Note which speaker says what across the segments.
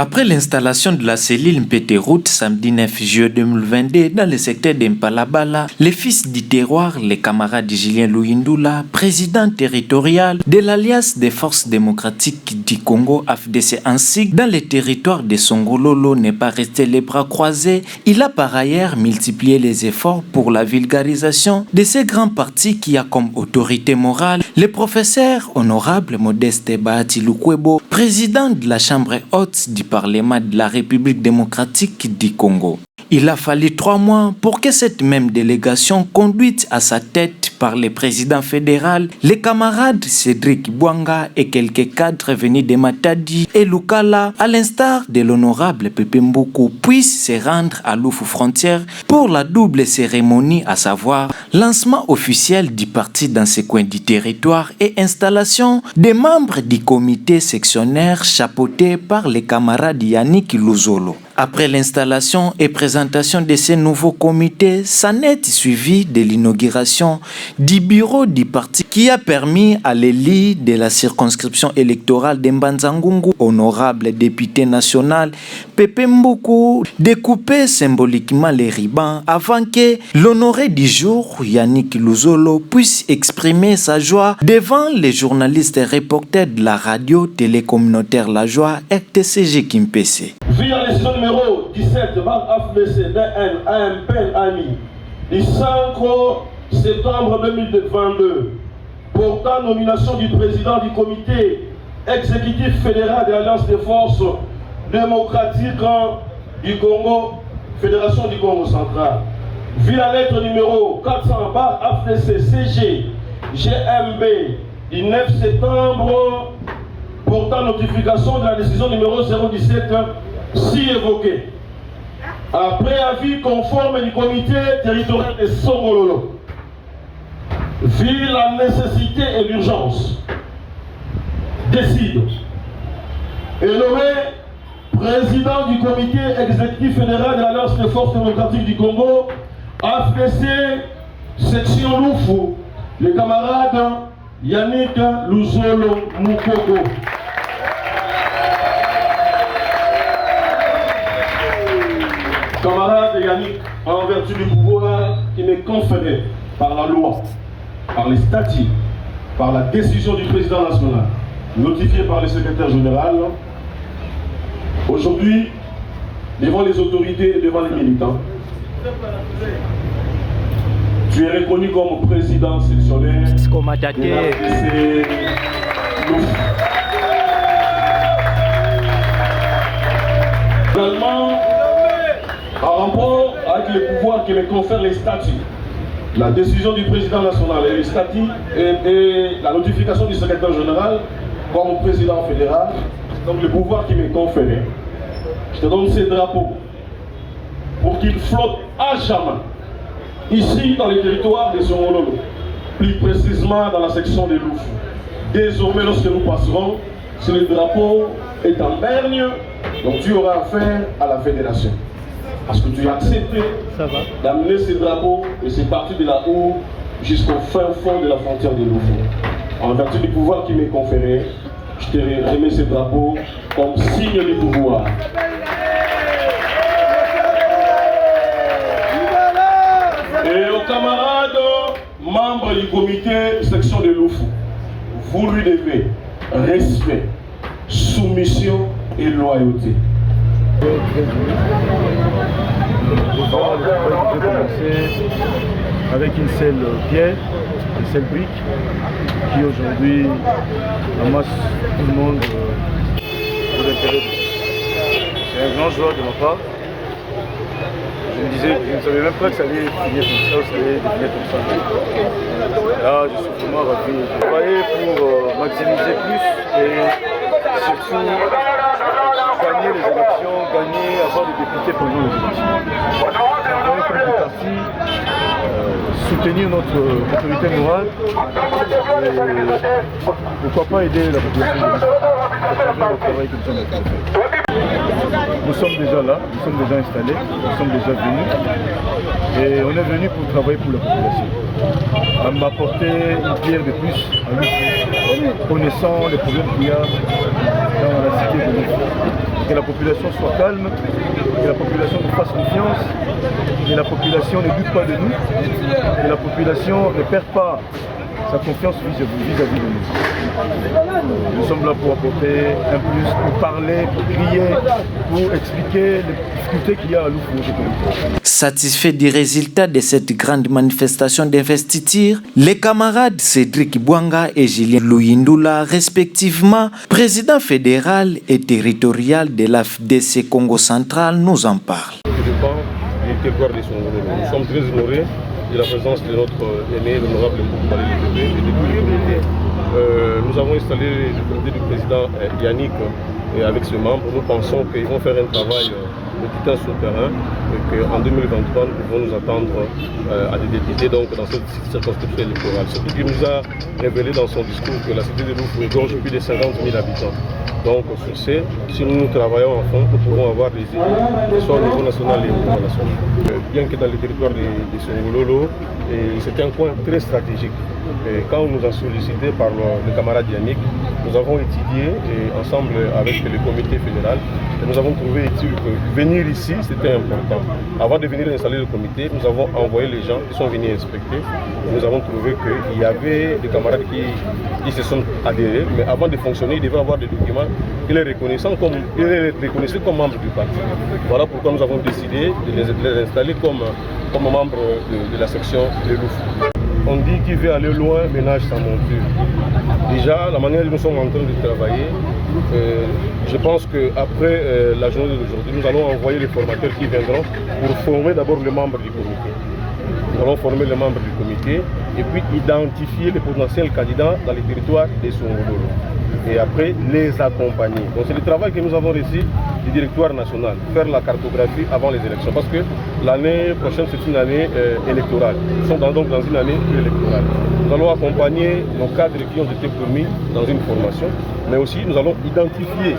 Speaker 1: Après l'installation de la cellule Mpété-Route samedi 9 juillet 2022 dans le secteur d'Empalabala, les fils du terroir, les camarades de Julien Louindoula, président territorial de l'Alliance des forces démocratiques du Congo AFDC ainsi que dans les territoires de Songololo n'est pas resté les bras croisés. Il a par ailleurs multiplié les efforts pour la vulgarisation de ces grands partis qui a comme autorité morale le professeur honorable Modeste Bahati Lukwebo, président de la Chambre haute du Parlement de la République démocratique du Congo. Il a fallu 3 mois pour que cette même délégation, conduite à sa tête par le président fédéral, les camarades Cédric Bouanga et quelques cadres venus de Matadi et Lukala, à l'instar de l'honorable Pepe Mboukou, puissent se rendre à Loufou Frontière pour la double cérémonie, à savoir lancement officiel du parti dans ce coin du territoire et installation des membres du comité sectionnaire chapeauté par les camarades Yannick Luzolo. Après l'installation et présentation de ces nouveaux comités, ça n'est suivi de l'inauguration du bureau du parti qui a permis à l'élu de la circonscription électorale d'Mbanzangungu, honorable député national Pepe Mboukou, de couper symboliquement les ribans avant que l'honoré du jour, Yannick Luzolo, puisse exprimer sa joie devant les journalistes et reporters de la radio télécommunautaire La Joie RTCG Kimpese.
Speaker 2: Via la décision numéro 17 par AFDC DN AMP AMI du 5 septembre 2022 portant nomination du président du comité exécutif fédéral de l'Alliance des forces démocratiques du Congo, Fédération du Congo central. Via la lettre numéro 400 par AFDC CG GMB du 9 septembre portant notification de la décision numéro 017 si évoqué. Après avis conforme du comité territorial de Songololo, vu la nécessité et l'urgence, décide et nommé président du comité exécutif fédéral de l'Alliance des forces démocratiques du Congo, AFDC, section Loufou, les camarades Yannick Luzolo Moukoko. Camarade Yannick, en vertu du pouvoir qui m'est conféré par la loi, par les statuts, par la décision du président national, notifiée par le secrétaire général, aujourd'hui, devant les autorités et devant les militants, tu es reconnu comme président sectionnaire de l'AFDC Loufou. Finalement, en rapport avec les pouvoirs qui me confèrent les statuts, la décision du président national et les statuts et la notification du secrétaire général comme président fédéral, donc le pouvoir qui m'est conféré, je te donne ces drapeaux pour qu'ils flottent à jamais ici dans les territoires de Songololo, plus précisément dans la section de Loufou. Désormais, lorsque nous passerons, si le drapeau est en berne, donc tu auras affaire à la fédération. Parce que tu as accepté d'amener ces drapeaux et ces parties de la haut jusqu'au fin fond de la frontière de Loufou. En vertu du pouvoir qui m'est conféré, je te remets ces drapeaux comme signe du pouvoir. Et aux camarades, membres du comité section de Loufou, vous lui devez respect, soumission et loyauté.
Speaker 3: Je vais commencer avec une seule pierre, une seule brique qui aujourd'hui amasse tout le monde pour l'intérêt de tous. C'est un grand joie de ma part. Je me disais, je ne savais même pas que ça allait finir comme ça, ça allait devenir comme ça. Là, je suis vraiment ravi. Je travaillais pour maximiser plus et surtout gagner les élections, avoir des députés pendant les élections. Travailler comme des partis, soutenir notre autorité morale et pourquoi pas aider la population à faire le travail comme ça on a fait. Nous sommes déjà là, nous sommes déjà installés, nous sommes déjà venus et on est venu pour travailler pour la population. À m'apporter une pierre de plus à nous, connaissant les problèmes qu'il y a dans la cité de Loufou. que la population soit calme, que la population nous fasse confiance, que la population ne doute pas de nous, que la population ne perd pas sa confiance vis-à-vis de nous. Nous sommes là pour apporter un plus, pour parler, pour crier, pour expliquer les difficultés qu'il y a à Loufou.
Speaker 1: Satisfait du résultat de cette grande manifestation d'investiture, les camarades Cédric Bouanga et Julien Luyindula, respectivement président fédéral et territorial de la FDC Congo Central, nous en parlent.
Speaker 2: Nous sommes très honorés de la présence de notre aîné, l'honorable Mboukou Balé Lébé, et de tous les comités. Nous avons installé le comité du président Yannick avec ses membres. Nous pensons qu'ils vont faire un travail de titan sur le terrain et qu'en 2023, nous pouvons nous attendre à des députés donc, dans cette circonscription électorale. Ce qui nous a révélé dans son discours que la cité de Loufou égorge plus de 50 000 habitants. Donc sur ce, si nous travaillons en fond, nous pourrons avoir des élus, soit au niveau national et au niveau national. Bien que dans le territoire de Songololo, c'est un coin très stratégique. Et quand on nous a sollicité par le camarade Yannick, nous avons étudié ensemble avec le comité fédéral et nous avons trouvé utile que venir ici c'était important. Avant de venir installer le comité, nous avons envoyé les gens qui sont venus inspecter. Et nous avons trouvé qu'il y avait des camarades qui se sont adhérés, mais avant de fonctionner, ils devaient avoir des documents qui les reconnaissaient comme membres du parti. Voilà pourquoi nous avons décidé de les installer comme membres de la section de Loufou. On dit qu'il veut aller loin, ménage sa monture. Déjà, la manière dont nous sommes en train de travailler, je pense qu'après la journée d'aujourd'hui, nous allons envoyer les formateurs qui viendront pour former d'abord les membres du comité. Nous allons former les membres du comité et puis identifier les potentiels candidats dans les territoires des Songololo. Et après, les accompagner. Donc c'est le travail que nous avons reçu du directoire national, faire la cartographie avant les élections. Parce que l'année prochaine, c'est une année électorale. Nous sommes donc dans une année électorale. Nous allons accompagner nos cadres qui ont été promis dans une formation, mais aussi nous allons identifier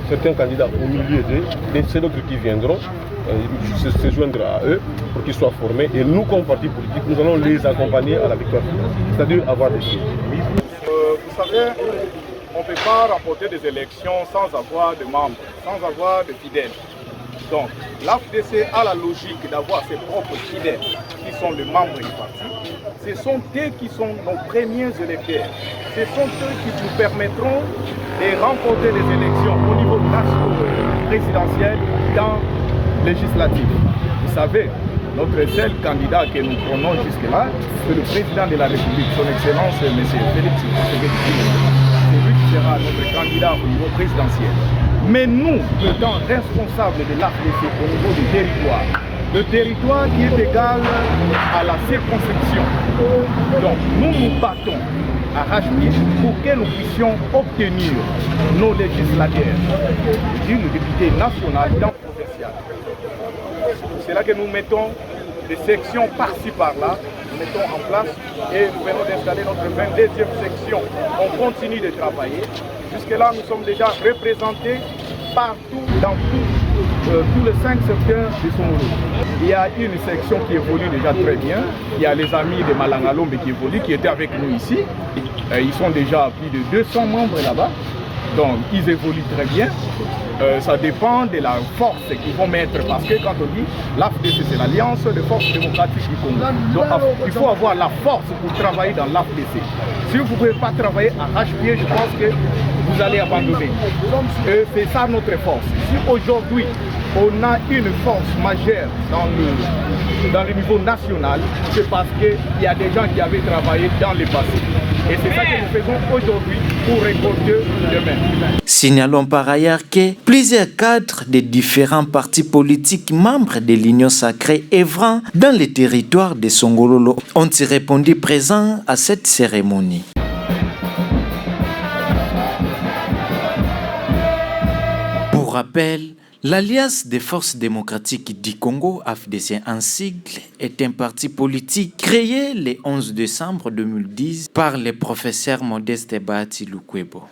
Speaker 2: certains candidats au milieu de ces autres qui viendront, se joindre à eux pour qu'ils soient formés. Et nous, comme parti politique, nous allons les accompagner à la victoire finale, c'est-à-dire avoir des filles.
Speaker 4: Vous savez, on ne peut pas remporter des élections sans avoir de membres, sans avoir de fidèles. Donc, l'AFDC a la logique d'avoir ses propres fidèles, qui sont les membres du parti. Ce sont eux qui sont nos premiers électeurs. Ce sont eux qui nous permettront de remporter les élections au niveau national, présidentiel, dans législatif. Vous savez, notre seul candidat que nous prenons jusque-là, c'est le président de la République, son Excellence, M. Félix Tshisekedi. C'est lui qui sera notre candidat au niveau présidentiel. Mais nous, étant responsables de l'AFDC au niveau du territoire, le territoire qui est égal à la circonscription. Donc nous nous battons à arrache-pied pour que nous puissions obtenir nos législateurs, nos députés nationaux dans le provincial. C'est là que nous mettons des sections par-ci par-là, nous mettons en place et nous venons d'installer notre 22e section. On continue de travailler. Jusque-là, nous sommes déjà représentés partout, dans tous les 5 secteurs de Songololo. Il y a une section qui évolue déjà très bien. Il y a les amis de Malangalombe qui évoluent, qui étaient avec nous ici. Ils sont déjà à plus de 200 membres là-bas. Donc, ils évoluent très bien. Ça dépend de la force qu'ils vont mettre. Parce que quand on dit l'AFDC, c'est l'Alliance des forces démocratiques du Congo. Donc, il faut avoir la force pour travailler dans l'AFDC. Si vous ne pouvez pas travailler à arrache-pied, je pense que vous allez abandonner. C'est ça notre force. Si aujourd'hui, on a une force majeure dans le niveau national, c'est parce qu'il y a des gens qui avaient travaillé dans le passé. Et c'est ça que nous faisons aujourd'hui pour récolter demain.
Speaker 1: Signalons par ailleurs que plusieurs cadres de différents partis politiques membres de l'Union sacrée œuvrant dans les territoires de Songololo ont répondu présents à cette cérémonie. Pour rappel, l'Alliance des forces démocratiques du Congo, AFDC en sigle, est un parti politique créé le 11 décembre 2010 par le professeur Modeste Bahati Lukwebo.